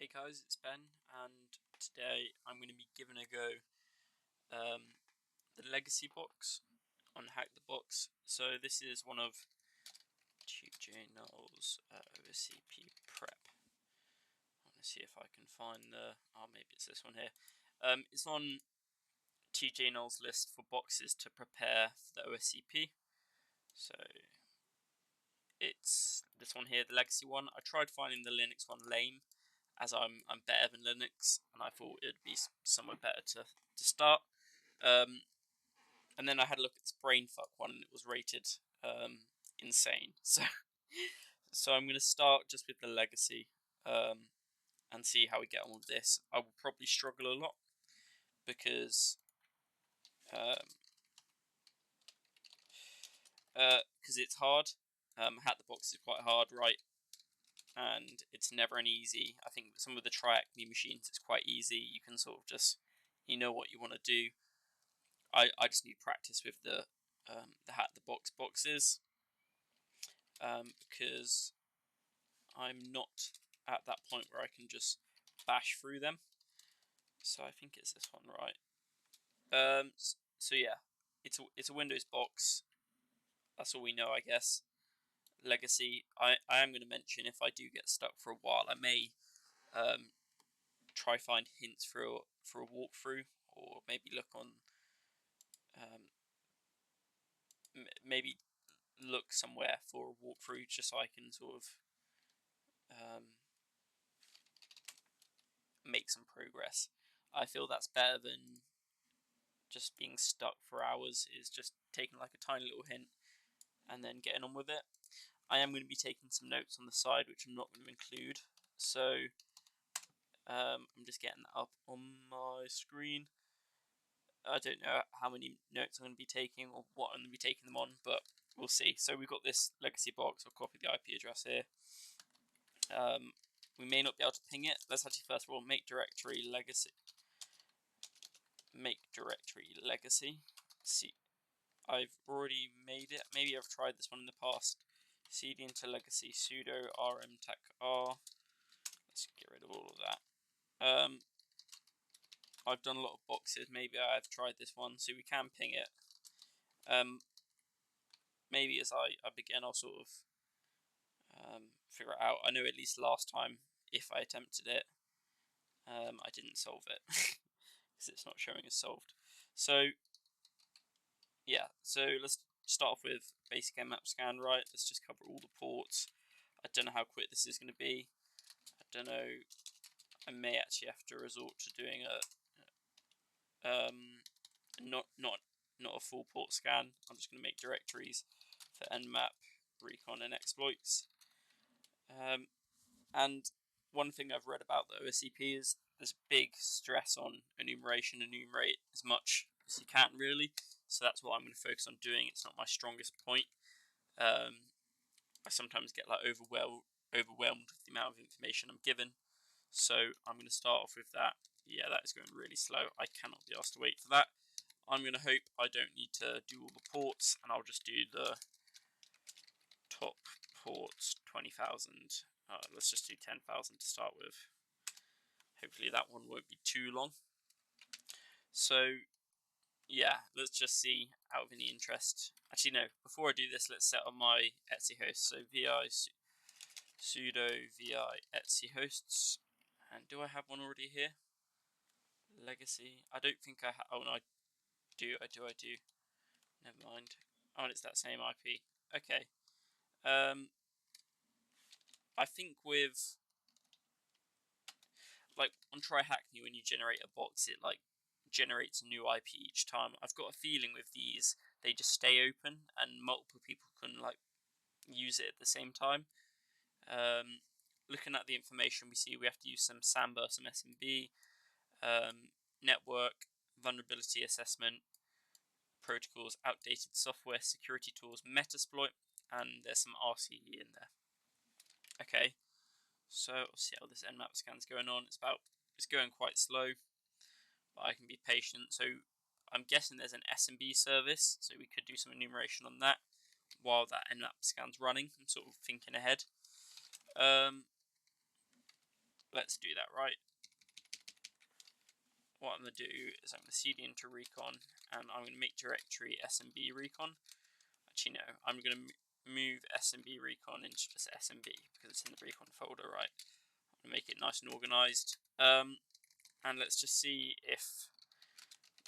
Hey guys, it's Ben, and today I'm going to be giving a go the legacy box on Hack the Box. So this is one of TJ Null's OSCP prep. I want to see if I can find maybe it's this one here. It's on TJ Null's list for boxes to prepare for the OSCP. So it's this one here, the legacy one. I tried finding the Linux one lame, as I'm better than Linux, and I thought it'd be somewhere better to start. And then I had a look at this brainfuck one, and it was rated insane. So I'm going to start just with the legacy and see how we get on with this. I will probably struggle a lot because it's hard. Hack the Box is quite hard, right? And it's never an easy. I think some of the Triacme machines, it's quite easy. You can sort of just, you know what you want to do. I just need practice with the Hack the Box boxes because I'm not at that point where I can just bash through them. So I think it's this one, right? So yeah, it's a Windows box. That's all we know, I guess. Legacy. I am going to mention, if I do get stuck for a while, I may try find hints for a walkthrough, or maybe look on maybe look somewhere for a walkthrough, just so I can sort of make some progress. I feel that's better than just being stuck for hours, is just taking like a tiny little hint and then getting on with it. I am going to be taking some notes on the side, which I'm not going to include. So I'm just getting that up on my screen. I don't know how many notes I'm going to be taking or what I'm going to be taking them on, but we'll see. So we've got this legacy box. I'll copy the IP address here. We may not be able to ping it. Let's actually first of all make directory legacy. See, I've already made it. Maybe I've tried this one in the past. cd into legacy sudo rm tech r. Let's get rid of all of that. I've done a lot of boxes. Maybe I've tried this one, so we can ping it. Maybe as I begin, I'll sort of figure it out. I know at least last time, if I attempted it, I didn't solve it because it's not showing as solved. So yeah, so let's start off with basic nmap scan, right? Let's just cover all the ports. I don't know how quick this is going to be. I don't know. I may actually have to resort to doing a not a full port scan. I'm just going to make directories for nmap, recon, and exploits. And one thing I've read about the OSCP is there's big stress on enumeration. Enumerate as much as you can, really. So that's what I'm going to focus on doing. It's not my strongest point. I sometimes get like overwhelmed with the amount of information I'm given. So I'm going to start off with that. Yeah, that is going really slow. I cannot be asked to wait for that. I'm going to hope I don't need to do all the ports, and I'll just do the top ports 20,000. Let's just do 10,000 to start with. Hopefully that one won't be too long. So yeah, let's just see out of any interest. Actually, no, before I do this, let's set up my etc host. So vi sudo vi etc hosts. And do I have one already here? Legacy. I don't think I have. Oh no, I do. Never mind. Oh, and it's that same IP. Okay. I think with like on TryHackMe, when you generate a box, it like generates a new IP each time. I've got a feeling with these, they just stay open and multiple people can like use it at the same time. Looking at the information, we see we have to use some Samba, some SMB, network, vulnerability assessment, protocols, outdated software, security tools, Metasploit, and there's some RCE in there. Okay, so we'll see how this nmap scan's going on. It's going quite slow, but I can be patient. So I'm guessing there's an SMB service, so we could do some enumeration on that while that nmap scan's running. I'm sort of thinking ahead. let's do that, right? What I'm going to do is I'm going to cd into recon, and I'm going to make directory smb recon. Actually, no, I'm going to move smb recon into just smb because it's in the recon folder, right? I'm going to make it nice and organized. And let's just see if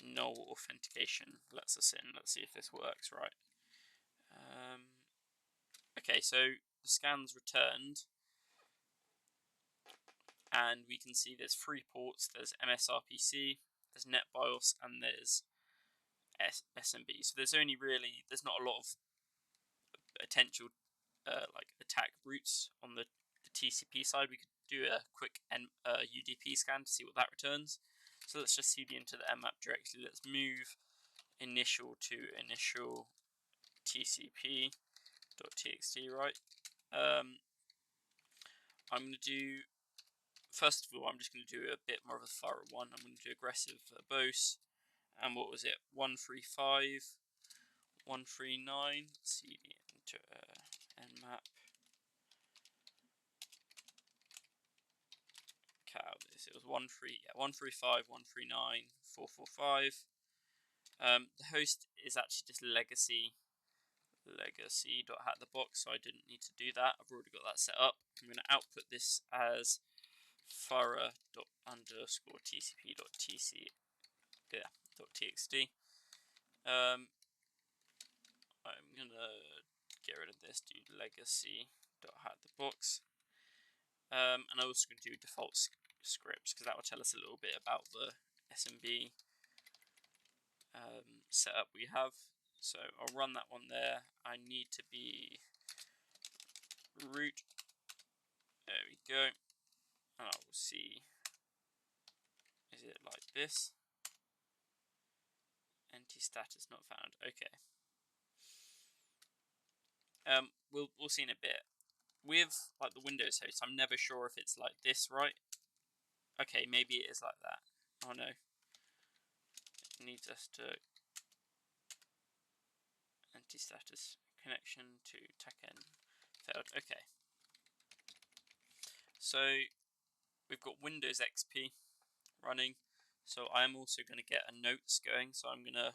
null authentication lets us in. Let's see if this works, right? Okay, so the scan's returned, and we can see there's 3 ports. There's MSRPC, there's NetBIOS, and there's SMB. So there's not a lot of potential like attack routes on the TCP side. We could do a quick UDP scan to see what that returns. So let's just cd into the mmap directly. Let's move initial to initial tcp.txt, right? I'm going to do, first of all, I'm just going to do a bit more of a thorough one. I'm going to do aggressive verbose, and what was it? 135, 139, cd into nmap. Cut out this. It was 135, 139, 445. The host is actually just legacy.hackthebox, so I didn't need to do that. I've already got that set up. I'm going to output this as thorough._tcp.txt. I'm going to get rid of this, do legacy.hackthebox. And I'm also going to do default scripts because that will tell us a little bit about the SMB setup we have. So I'll run that one there. I need to be root. There we go. And I will see. Is it like this? Empty status not found. Okay. We'll see in a bit. With like the Windows host, I'm never sure if it's like this, right? Okay, maybe it is like that. Oh no. It needs us to empty status connection to TACN failed. Okay. So we've got Windows XP running. So I'm also going to get a notes going. So I'm going to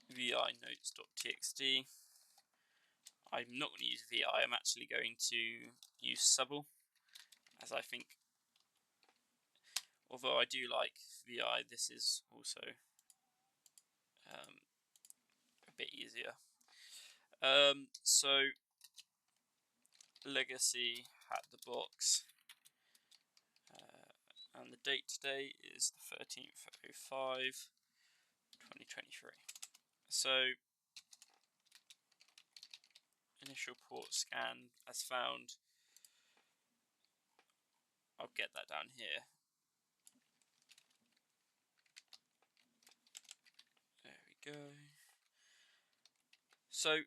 vi notes.txt. I'm not going to use vi. I'm actually going to use subl, as I think, although I do like vi, this is also a bit easier. So legacy hackthebox, and the date today is the 13th of 05, 2023. So initial port scan as found. I'll get that down here. There we go. So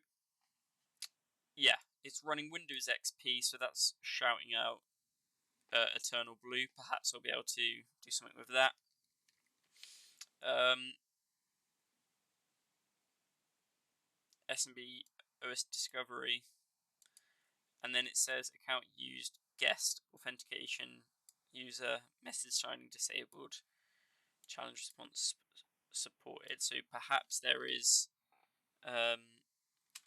yeah, it's running Windows XP, so that's shouting out Eternal Blue. Perhaps I'll be able to do something with that. SMB OS Discovery, and then it says account used, guest authentication, user message signing disabled, challenge response supported. So perhaps there is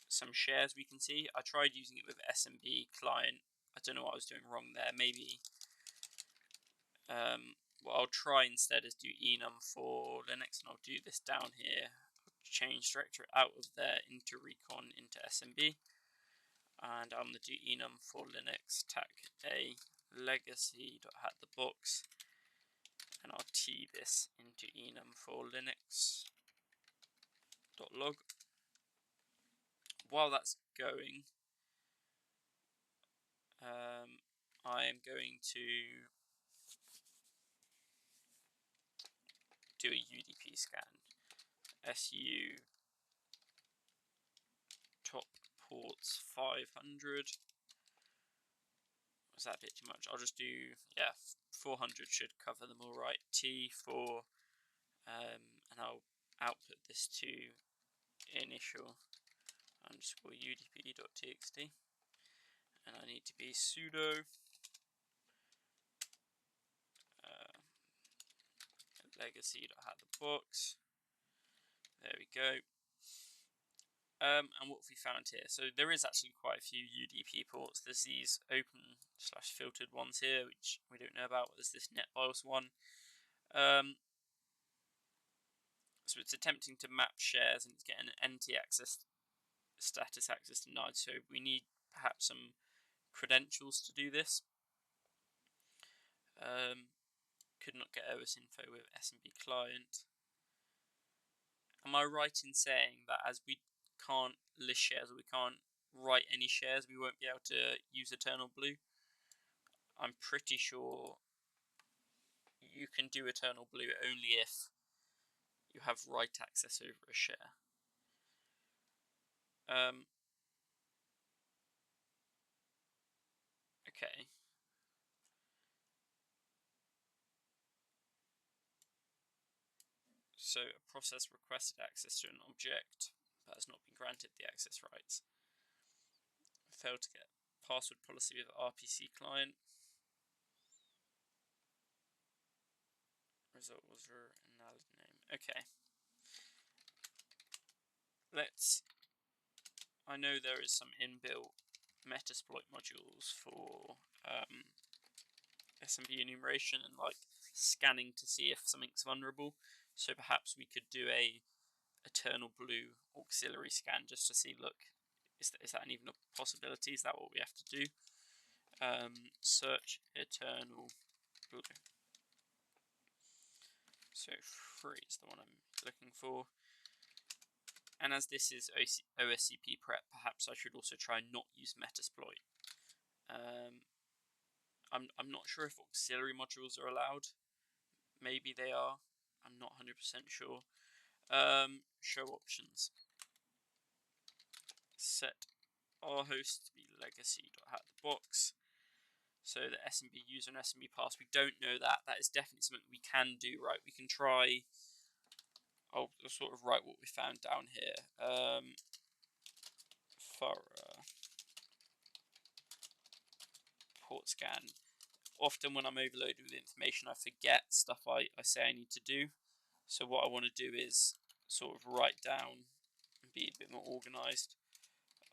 some shares we can see. I tried using it with SMB client. I don't know what I was doing wrong there. Maybe what I'll try instead is do enum for Linux, and I'll do this down here. I'll change directory out of there into recon into SMB, and I'm going to do enum for Linux tac a legacy.hackthebox, and I'll t this into enum for linux.log. While that's going, I am going to do a UDP scan. SU top ports 500. Was that a bit too much? I'll just do, 400 should cover them all right. T4, and I'll output this to initial underscore udp.txt, and I need to be sudo legacy.hatthebox. There we go. And what have we found here? So there is actually quite a few UDP ports. There's these open/filtered ones here, which we don't know about. There's this NetBIOS one. So it's attempting to map shares and it's getting an NT access status access denied. So we need perhaps some credentials to do this. Could not get OS info with SMB client. Am I right in saying that as we can't list shares or we can't write any shares, we won't be able to use Eternal Blue? I'm pretty sure you can do Eternal Blue only if you have write access over a share. Okay. So a process requested access to an object but has not been granted the access rights. Failed to get password policy with RPC client. Result was an invalid name. Okay. I know there is some inbuilt Metasploit modules for SMB enumeration and like scanning to see if something's vulnerable. So perhaps we could do a Eternal Blue auxiliary scan just to see, look, is that even a possibility? Is that what we have to do? Search Eternal Blue. So 3 is the one I'm looking for. And as this is OSCP prep, perhaps I should also try and not use Metasploit. I'm not sure if auxiliary modules are allowed. Maybe they are. I'm not 100% sure. Show options. Set our host to be legacy.hatthebox. So the SMB user and SMB pass. We don't know that. That is definitely something we can do, right? We can try. I'll sort of write what we found down here. Thorough port scan. Often when I'm overloaded with information, I forget stuff I say I need to do. So what I want to do is sort of write down and be a bit more organized.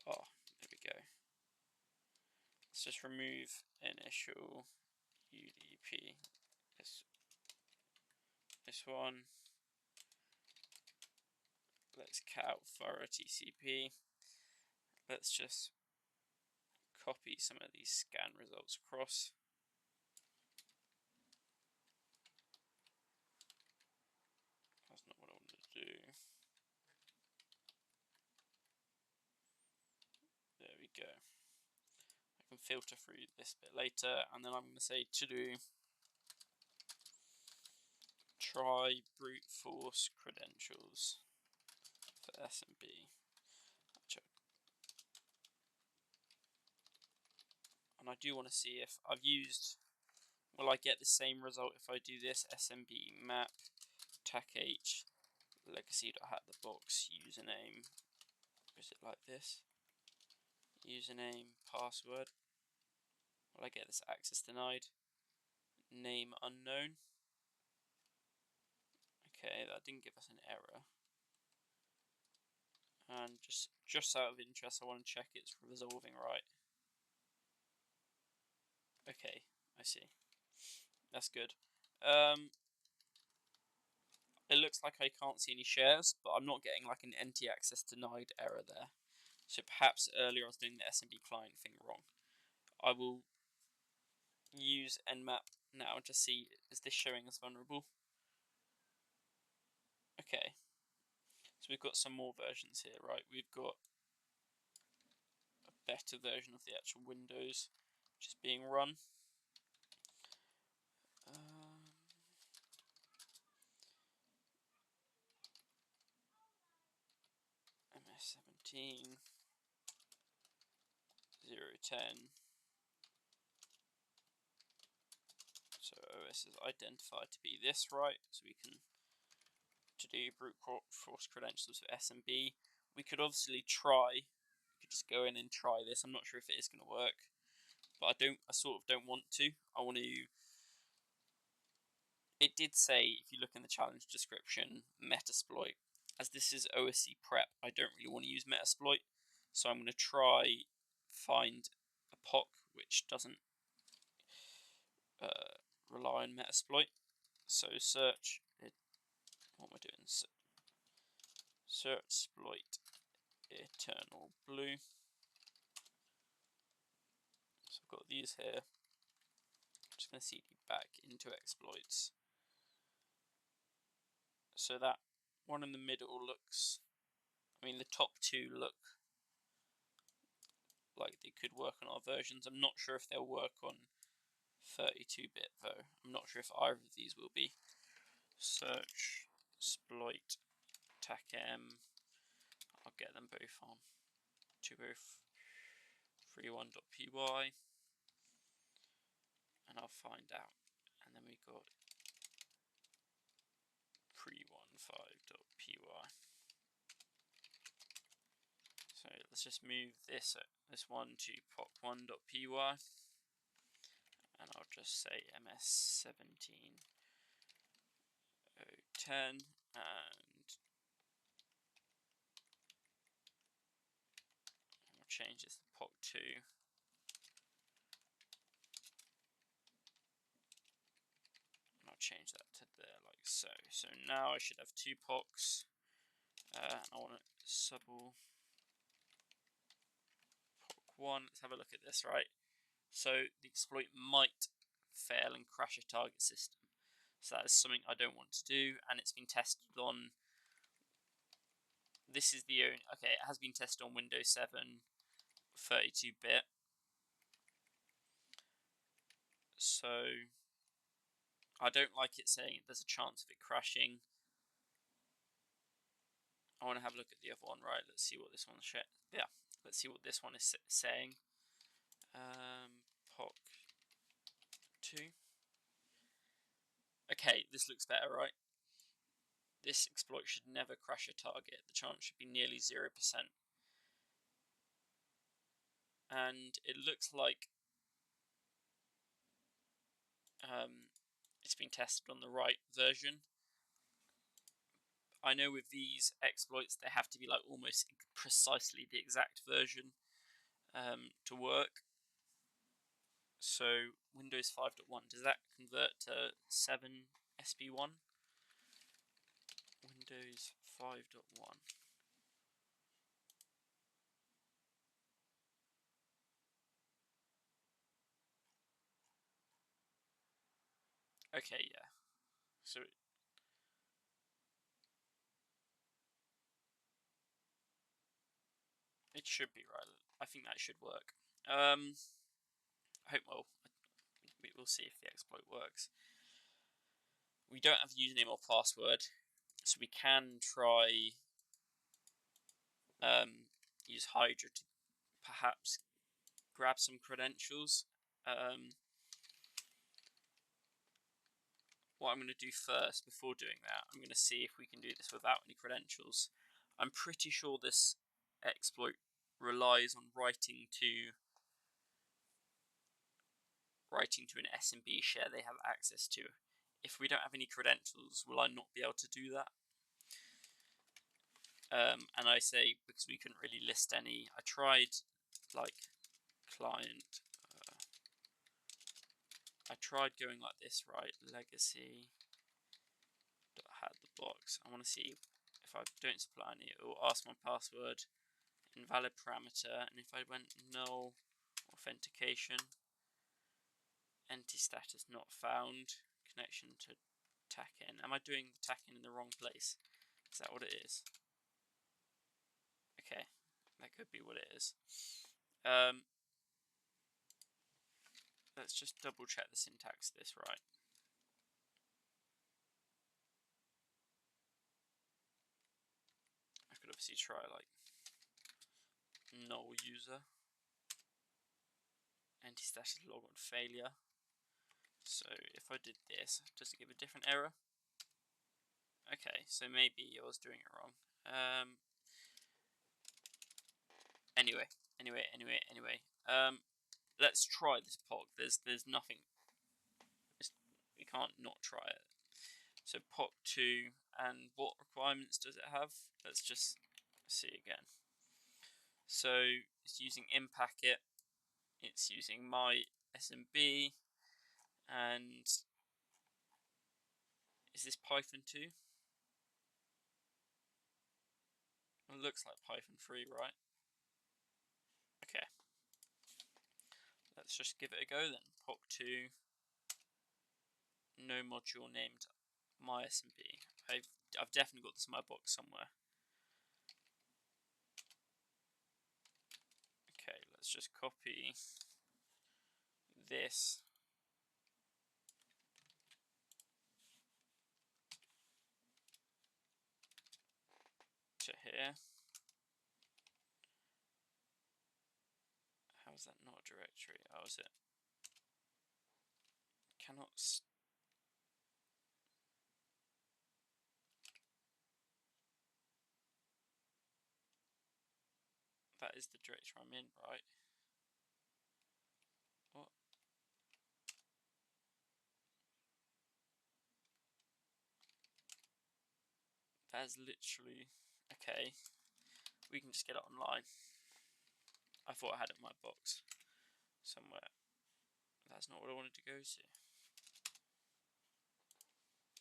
Oh, there we go. Let's just remove initial UDP. This one. Let's cut out thorough TCP. Let's just copy some of these scan results across. That's not what I wanted to do. There we go. I can filter through this bit later, and then I'm going to say to do try brute force credentials for SMB. And I do want to see if I've used, will I get the same result if I do this SMB map TACH legacy.hatthebox username. Is it like this? Username, password. Will I get this access denied? Name unknown. Okay, that didn't give us an error. And just out of interest, I want to check it's resolving right. Okay, I see. That's good. It looks like I can't see any shares, but I'm not getting like an NT access denied error there. So perhaps earlier I was doing the SMB client thing wrong. I will use nmap now to see, is this showing as vulnerable? Okay. So we've got some more versions here, right? We've got a better version of the actual Windows which is being run. MS17 010. So OS is identified to be this, right? So we can to do brute force credentials for SMB. We could obviously try. We could just go in and try this. I'm not sure if it is going to work, but I sort of don't want to. I want to it did say, if you look in the challenge description, Metasploit. As this is OSC prep, I don't really want to use Metasploit, so I'm going to try find a POC which doesn't rely on Metasploit. So search it. What am I doing? Search exploit eternal blue. So I've got these here. I'm just going to cd back into exploits. So that one in the middle looks, I mean the top two look like they could work on our versions. I'm not sure if they'll work on 32-bit though. I'm not sure if either of these will be. Search exploit TACM. I'll get them both on 2031.py and I'll find out. And then we got pre15.py. So let's just move this one to pop1.py, and I'll just say ms17010, and we'll change this to pop2. And I'll change that to there like so. So now I should have two POCs. I want to subble POC1. Let's have a look at this, right? So the exploit might fail and crash a target system. So that is something I don't want to do, and it's been tested on. This is the only. Okay, it has been tested on Windows 7, 32-bit. So I don't like it saying there's a chance of it crashing. I want to have a look at the other one, right? Let's see what this one's let's see what this one is saying. POC2. Okay, this looks better, right? This exploit should never crash a target. The chance should be nearly 0%. And it looks like it's been tested on the right version. I know with these exploits, they have to be like almost precisely the exact version to work. So Windows 5.1, does that convert to 7 SP1? Windows 5.1. Okay, yeah. So it should be right. I think that should work. I hope, well, we'll see if the exploit works. We don't have username or password, so we can try use Hydra to perhaps grab some credentials. What I'm going to do first, before doing that, I'm going to see if we can do this without any credentials. I'm pretty sure this exploit relies on writing to an SMB share they have access to. If we don't have any credentials, will I not be able to do that? And I say, because we couldn't really list any, I tried like client, I tried going like this, right? Legacy had the box. I want to see if I don't supply any, it will ask my password, invalid parameter, and if I went null authentication, entity status not found, connection to TACN. Am I doing the TACN in the wrong place? Is that what it is? Okay, that could be what it is. Let's just double check the syntax of this right. I could obviously try like null user, anti-status logon failure. So if I did this, does it give a different error? Okay, so maybe I was doing it wrong. Anyway. Let's try this POC. There's nothing. We can't not try it. So POC2, and what requirements does it have? Let's just see again. So it's using inpacket, it's using my SMB, and is this Python 2? It looks like Python 3, right? Okay. Let's just give it a go then. POC2, no module named my SMB. I've definitely got this in my box somewhere. Okay, let's just copy this to here. How is that not a directory? Oh, is it? Cannot. That is the directory I'm in, right? What? That is literally. Okay. We can just get it online. I thought I had it in my box somewhere. That's not what I wanted to go to.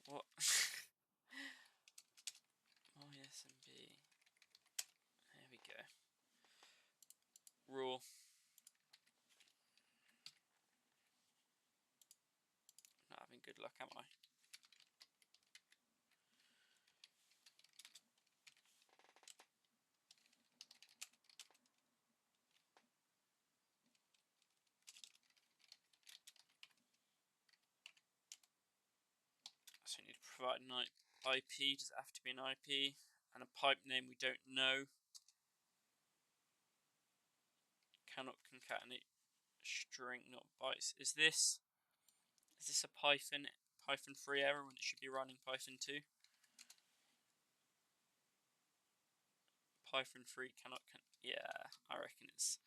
What? My SMB. There we go. Raw. Not having good luck, am I? So we need to provide an IP. Does it have to be an IP? And a pipe name we don't know. Cannot concatenate string, not bytes. Is this a Python 3 error when it should be running Python 2? Python 3 cannot. Yeah, I reckon it's.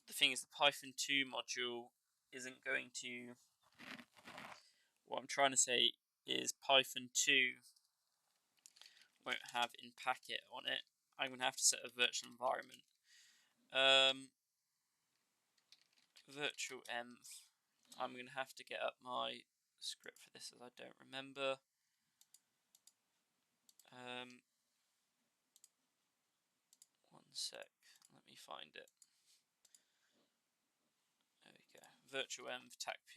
The thing is, the Python 2 module isn't going to. What I'm trying to say is Python 2 won't have in packet on it. I'm going to have to set a virtual environment. Virtual env. I'm going to have to get up my script for this as I don't remember. One sec. Let me find it. There we go. Virtual env tacp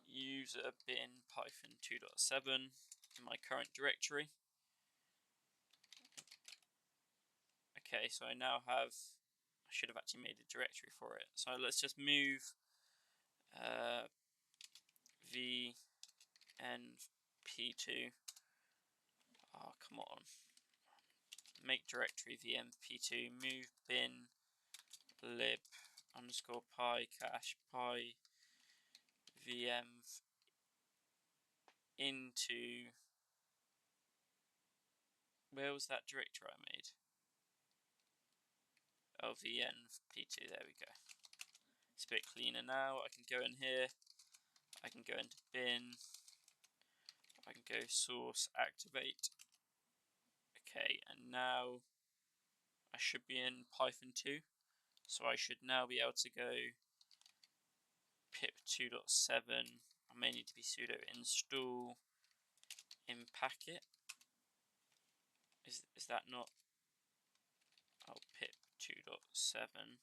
user bin python 2.7 in my current directory. Okay, so I now have. I should have actually made a directory for it. So let's just move vnp2. Oh, come on. Make directory vnp2 move bin lib underscore pi cache pi vm into. Where was that directory I made? Oh, vnp2. There we go. It's a bit cleaner now. I can go in here. I can go into bin. I can go source activate. Okay, and now I should be in Python 2. So I should now be able to go pip 2.7. I may need to be sudo install in packet. Is that not? Oh, pip 2.7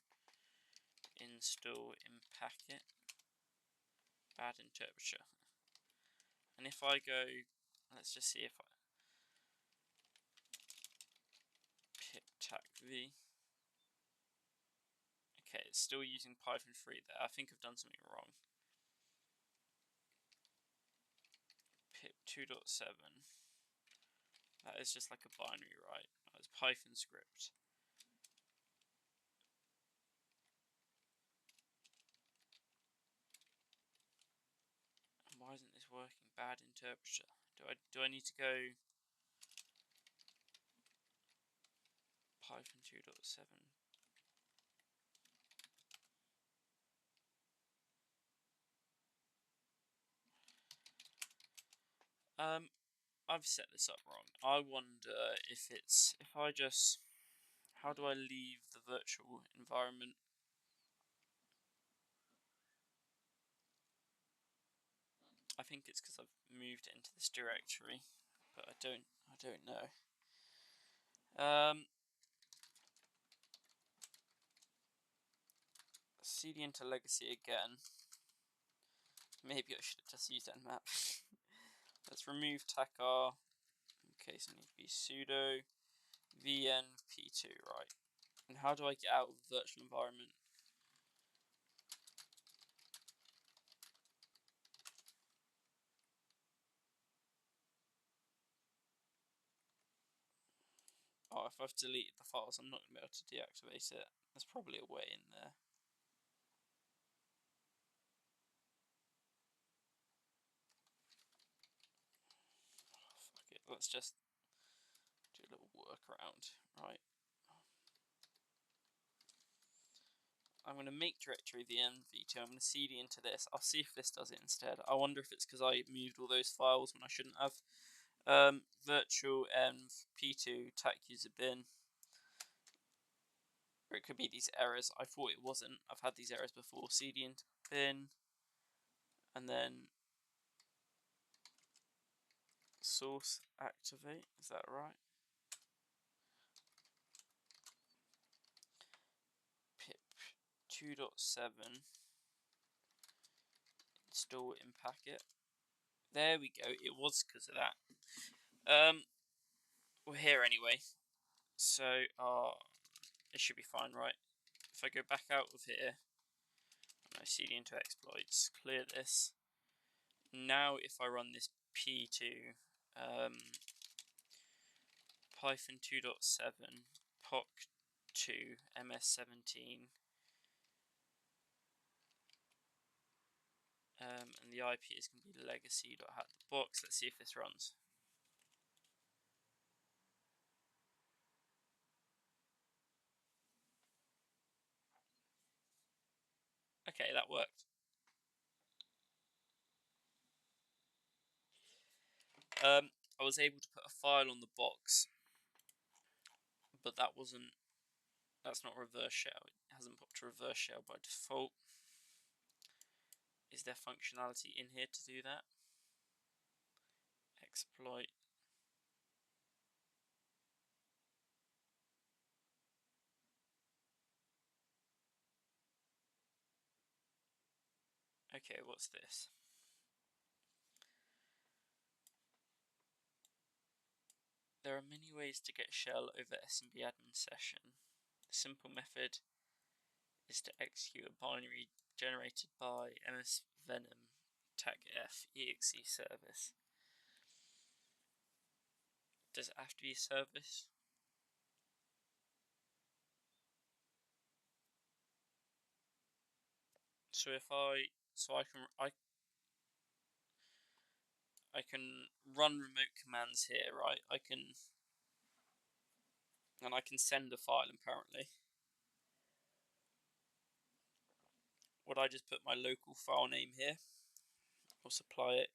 install in packet. Bad interpreter. And if I go, let's just see if I pip tac v. Okay, it's still using Python 3 there. I think I've done something wrong. Pip 2.7. That is just like a binary, right? Oh, it's Python script. And why isn't this working? Bad interpreter. Do I need to go Python 2.7? I've set this up wrong. I wonder if how do I leave the virtual environment? I think it's because I've moved it into this directory, but I don't know. CD into legacy again. Maybe I should have just used nmap. Let's remove tacar. Okay, so I need to be sudo vnp2, right? And how do I get out of the virtual environment? Oh, if I've deleted the files, I'm not going to be able to deactivate it. There's probably a way in there. Oh, fuck it. Let's just do a little workaround, right? I'm going to make directory vn-v2. I'm going to cd into this. I'll see if this does it instead. I wonder if it's because I moved all those files when I shouldn't have. Virtual env p2 tac user bin. Or it could be these errors. I thought it wasn't. I've had these errors before. cd into bin. And then source activate. Is that right? Pip 2.7. Install in packet. There we go. It was because of that. We're here anyway. So it should be fine, right? If I go back out of here, and I cd into exploits, clear this. Now if I run this p2 Python 2.7 POC2 ms17 and the IP is going to be legacy.hat.box. Let's see if this runs. Okay, that worked. I was able to put a file on the box, but that's not reverse shell. It hasn't popped to reverse shell by default. Is there functionality in here to do that? Exploit. Okay, what's this? There are many ways to get shell over SMB admin session. The simple method is to execute a binary generated by msvenom tacf exe service. Does it have to be a service? So I can run remote commands here, right? I can send a file apparently. Would I just put my local file name here or supply it?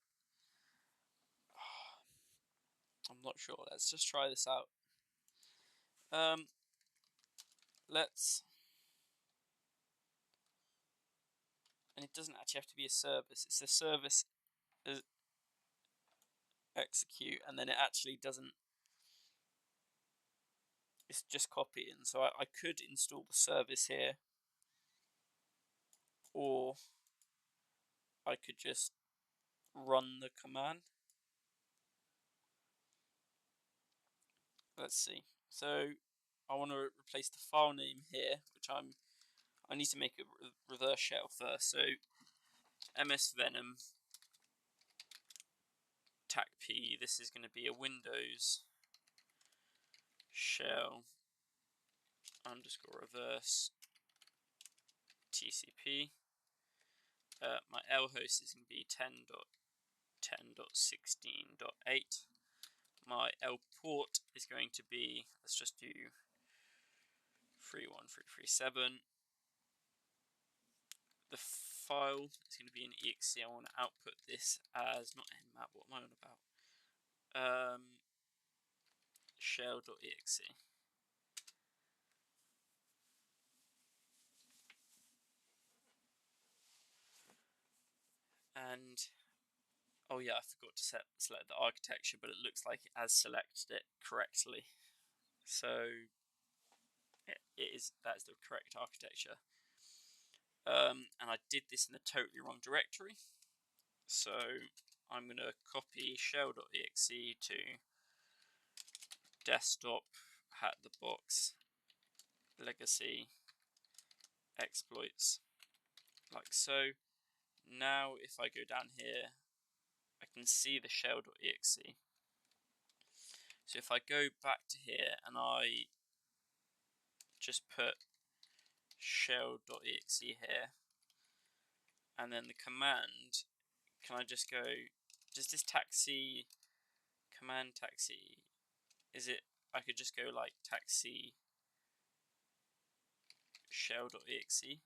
I'm not sure. Let's just try this out. And it doesn't actually have to be a service. It's a service execute, and then it actually doesn't. It's just copying. So I could install the service here, or I could just run the command. Let's see. So I want to replace the file name here, which I need to make a reverse shell first. So msvenom tacp. This is going to be a Windows shell underscore reverse TCP. My L host is going to be 10.10.16.8. My L port is going to be, let's just do 31337. The file is going to be an exe. I want to output this as, not nmap, what am I on about? shell.exe. And oh yeah, I forgot to select the architecture, but it looks like it has selected it correctly. So that's the correct architecture. And I did this in the totally wrong directory. So I'm going to copy shell.exe to desktop the box legacy exploits, like so. Now if I go down here, I can see the shell.exe. So if I go back to here and I just put shell.exe here, and then the command, can I just go, does this taxi, command taxi, is it, I could just go like taxi shell.exe.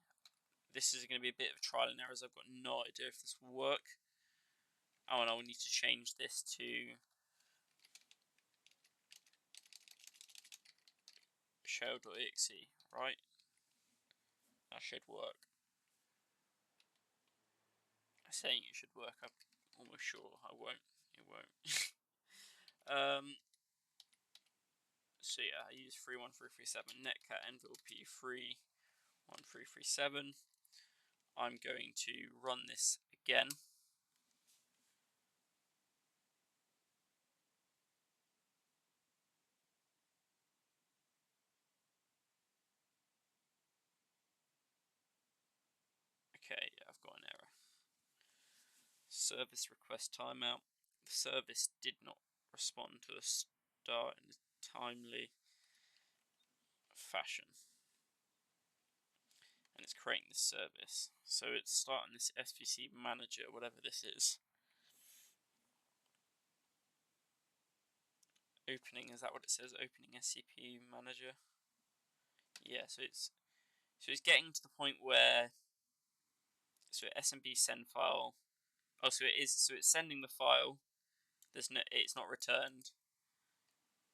This is going to be a bit of trial and error, as I've got no idea if this will work. Oh, and I will need to change this to shell.exe, right? That should work. I'm saying it should work, I'm almost sure it won't. So yeah, I use 31337 netcat envelope 31337. I'm going to run this again. Okay, yeah, I've got an error. Service request timeout. The service did not respond to the start in a timely fashion. And it's creating this service. So it's starting this SVC manager, whatever this is. Opening, is that what it says? Opening SCP manager. Yeah, so it's getting to the point where, so SMB send file. Oh, so it's sending the file. It's not returned.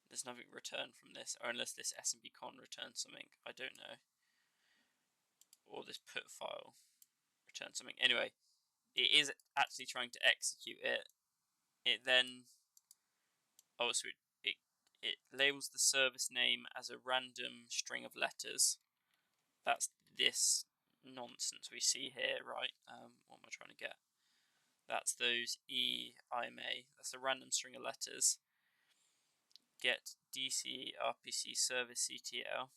There's nothing returned from this, or unless this SMB con returns something. I don't know. Or this put file returns something. Anyway, it is actually trying to execute it. It then, oh, so it labels the service name as a random string of letters. That's this nonsense we see here, right? What am I trying to get? That's those EIMA. That's a random string of letters. Get DC RPC service CTL.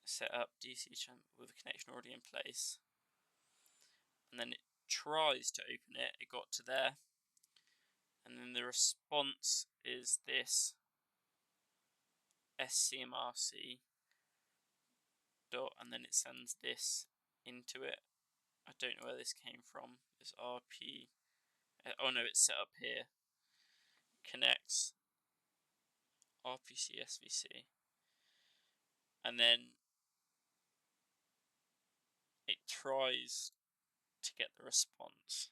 Set up DC with a connection already in place. And then it tries to open it. It got to there. And then the response is this SCMRC dot, and then it sends this into it. I don't know where this came from. This RP. Oh no, it's set up here. Connects RPC SVC. And then it tries to get the response.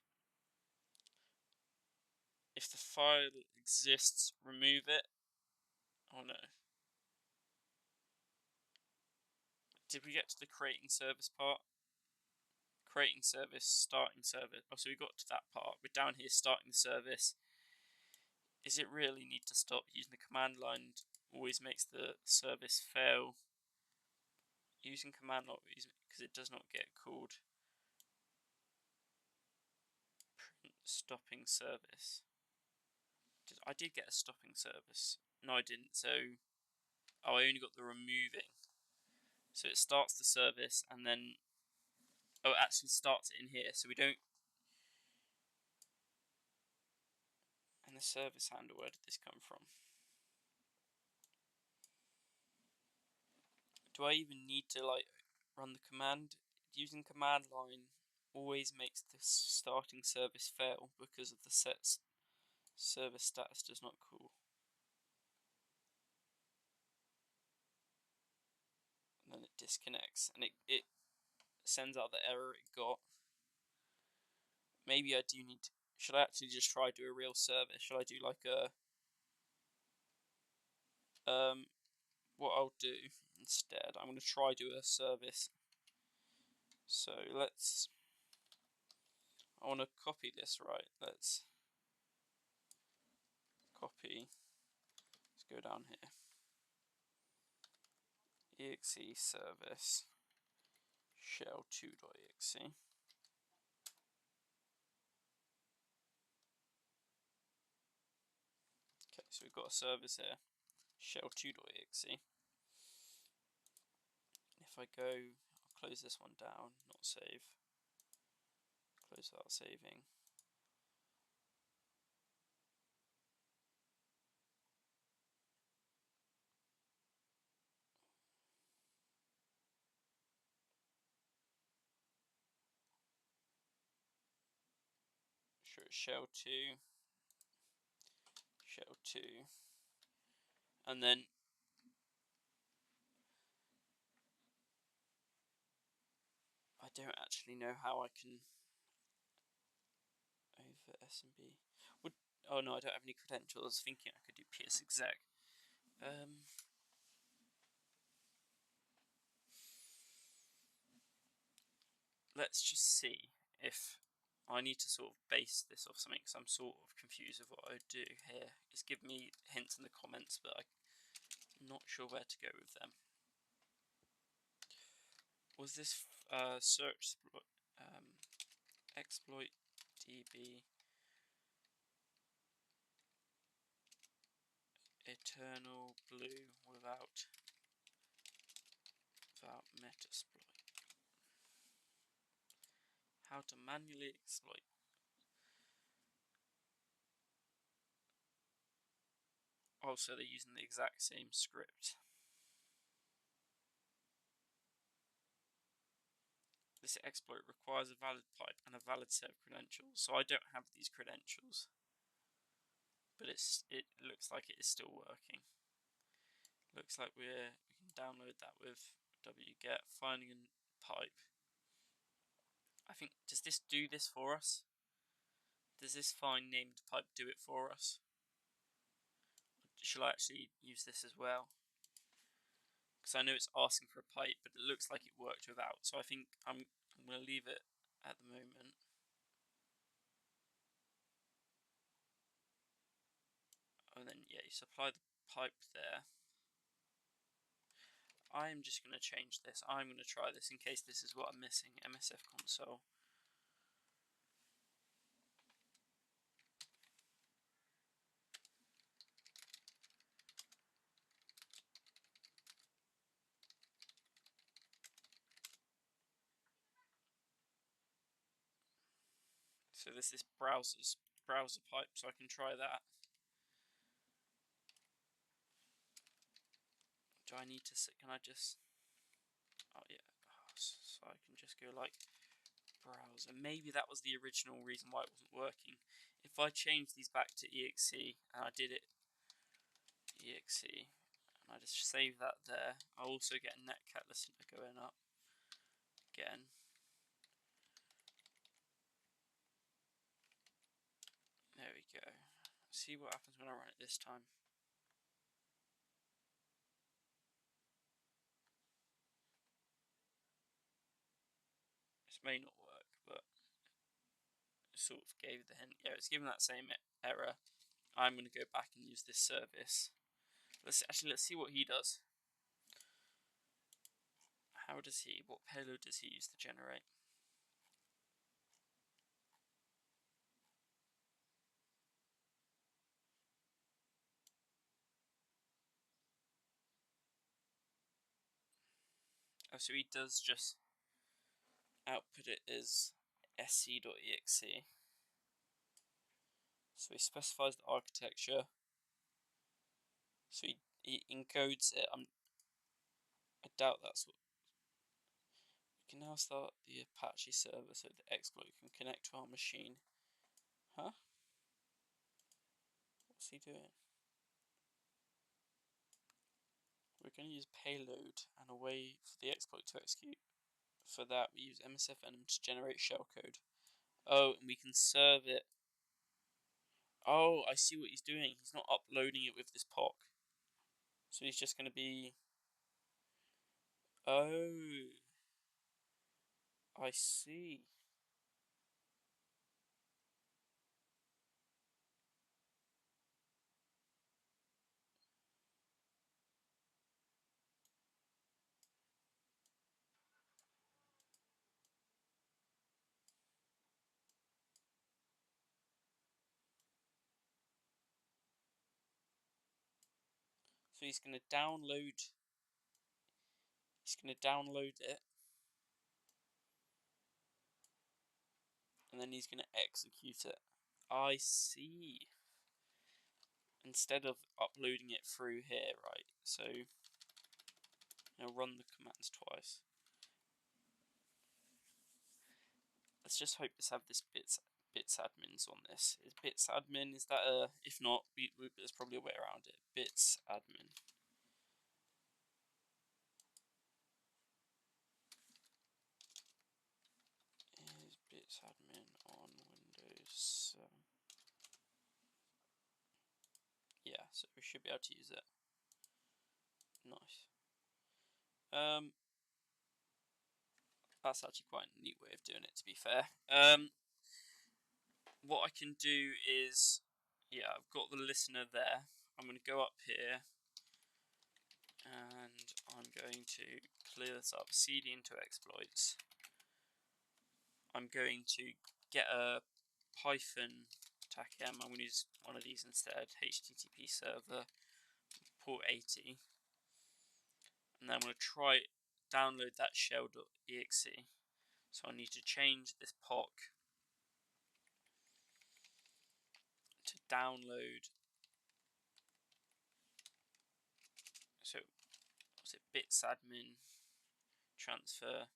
If the file exists, remove it. Oh no. Did we get to the creating service part? Creating service, starting service. Oh, so we got to that part. We're down here starting the service. Is it really need to stop using the command line? Always makes the service fail. Using command line because it does not get called. Print stopping service. I did get a stopping service. No, I didn't. So, oh, I only got the removing. So it starts the service and then, oh, it actually starts it in here. So we don't. And the service handle, where did this come from? Do I even need to like run the command? Using command line always makes the starting service fail because of the set service status does not call. And then it disconnects and it sends out the error it got. Maybe I do need to should I actually just try do a real service? Should I do like a what I'll do instead, I'm going to try do a service. So I want to copy this, right? Let's copy. Let's go down here. exe service shell2.exe. Okay, so we've got a service here, shell2.exe. If I go, I'll close this one down, not save. Close without saving. Sure, shell2, and then I don't actually know how I can over SMB. Oh no, I don't have any credentials. I was thinking I could do PS exec. Let's just see if I need to sort of base this off something, because I'm sort of confused with what I would do here. It's given me hints in the comments, but I'm not sure where to go with them. Was this search exploit db eternal blue without metasploit? How to manually exploit. Also, they're using the exact same script. This exploit requires a valid pipe and a valid set of credentials, so I don't have these credentials, but it looks like it is still working. Looks like we can download that with wget finding a pipe. I think, does this do this for us? Does this find named pipe do it for us? Shall I actually use this as well? Because I know it's asking for a pipe, but it looks like it worked without. So I think I'm going to leave it at the moment. And then, yeah, you supply the pipe there. I'm just going to change this. I'm going to try this in case this is what I'm missing. MSF console. So this is browser pipe, so I can try that. Do I need to, can I just, oh yeah, so I can just go like browser. Maybe that was the original reason why it wasn't working. If I change these back to exe, and I did it exe, and I just save that there, I also get a netcat listener going up again. There we go. See what happens when I run it this time. This may not work, but it sort of gave the hint. Yeah, it's given that same error. I'm going to go back and use this service. Let's see what he does. What payload does he use to generate? Oh, so he does just output it as sc.exe. So he specifies the architecture. So he encodes it. I doubt that's what. We can now start the Apache server so the exploit can connect to our machine. Huh? What's he doing? We're going to use payload and a way for the exploit to execute. For that, we use MSFenum to generate shellcode. Oh, and we can serve it Oh, I see what he's doing. He's not uploading it with this POC. So he's just going to be... Oh, I see. So he's going to download... He's going to download it. And then he's going to execute it. I see. Instead of uploading it through here, right? So, run the commands twice. Let's just hope this have this bits admins on this. Is bits admin? Is that a? If not, there's probably a way around it. Bits admin. Is bits admin on Windows? Yeah, so we should be able to use it. Nice. That's actually quite a neat way of doing it, to be fair. What I can do is, yeah, I've got the listener there. I'm going to go up here, and I'm going to clear this up. CD into exploits. I'm going to get a Python TACM. I'm going to use one of these instead. HTTP server port 80, and then I'm going to try download that shell.exe. So I need to change this POC to download. So what's it? Bits admin transfer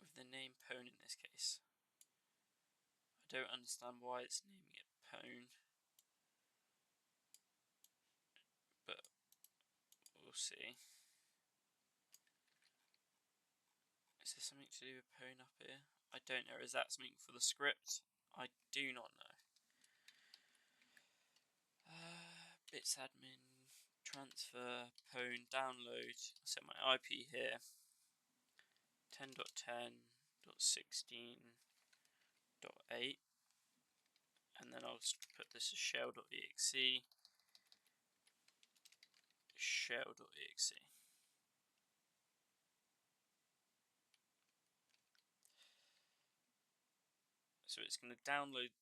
with the name pwn in this case. I don't understand why it's naming it pwn, but we'll see. Is there something to do with pwn up here? I don't know. Is that something for the script? I do not know. Bits admin transfer pwn download. I'll set my IP here. 10.10.16.8, and then I'll put this as shell.exe. Shell.exe. So it's going to download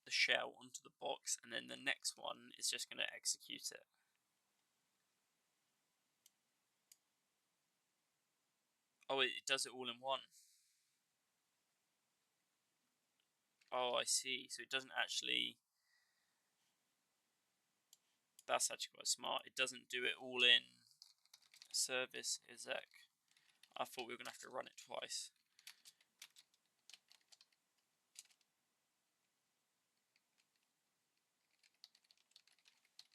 the shell onto the box, and then the next one is just going to execute it. Oh, it does it all in one. Oh, I see. So it doesn't actually... That's actually quite smart. It doesn't do it all in service exec. I thought we were going to have to run it twice.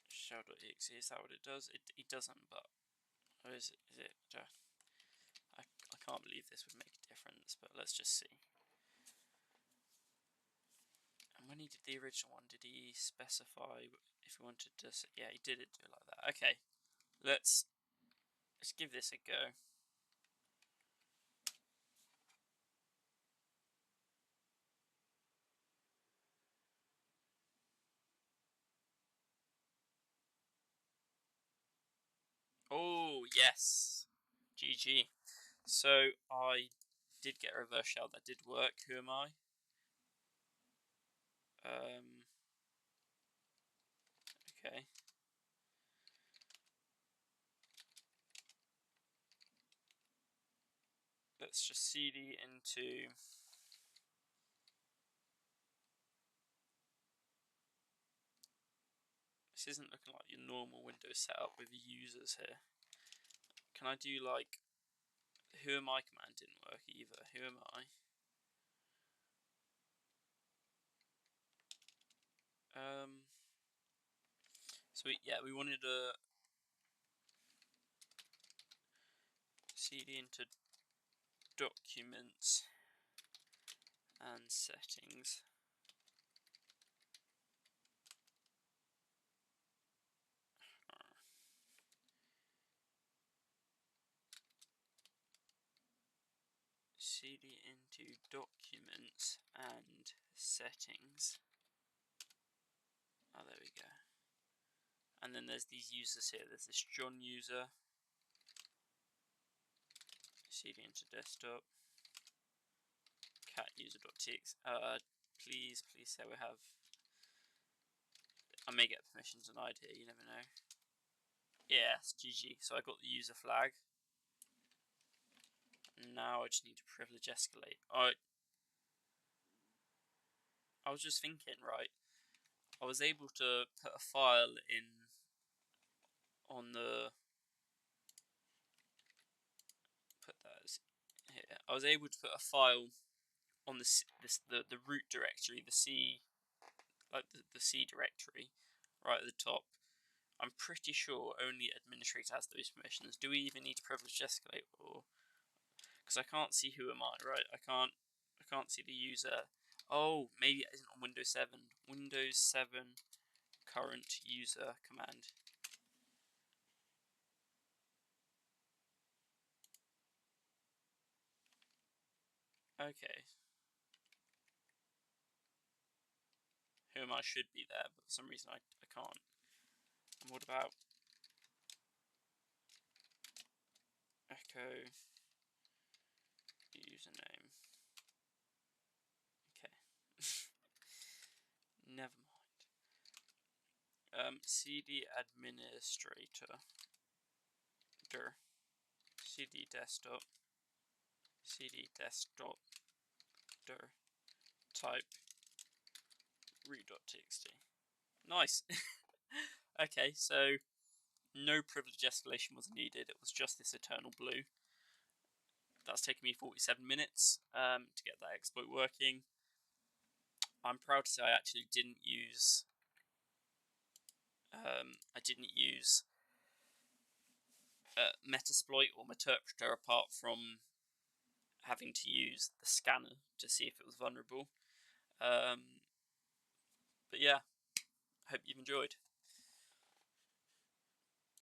Shell.exe, is that what it does? It doesn't, but... Or is it? I can't believe this would make a difference, but let's just see. And when he did the original one, did he specify if he wanted to... Yeah, he did it do it like that. Okay, let's give this a go. Oh, yes. GG. So I did get a reverse shell that did work. Who am I? Okay. Let's just cd into... This isn't looking like your normal Windows setup with users here. Can I do like... Who am I command didn't work either. Who am I? So we wanted a cd into documents and settings. into documents and settings. Oh, there we go. And then there's these users here. There's this John user. CD into desktop. Cat user.txt. Please say we have. I may get permission denied here. You never know. Yes, GG. So I got the user flag. Now I just need to privilege escalate. I was just thinking, right? I was able to put a file in on the. Put that as here. I was able to put a file on the root directory, the C, like the C directory, right at the top. I'm pretty sure only administrator has those permissions. Do we even need to privilege escalate, or because I can't see who am I, right? I can't see the user. Oh, maybe it isn't on Windows 7. Windows 7 current user command. Okay. Who am I should be there, but for some reason I can't. And what about echo username? Okay. Never mind. CD administrator. CD desktop. CD desktop. Type root.txt. Nice. Okay, so no privilege escalation was needed. It was just this eternal blue. That's taken me 47 minutes to get that exploit working. I'm proud to say I actually didn't use Metasploit or Meterpreter apart from having to use the scanner to see if it was vulnerable. But yeah, hope you've enjoyed.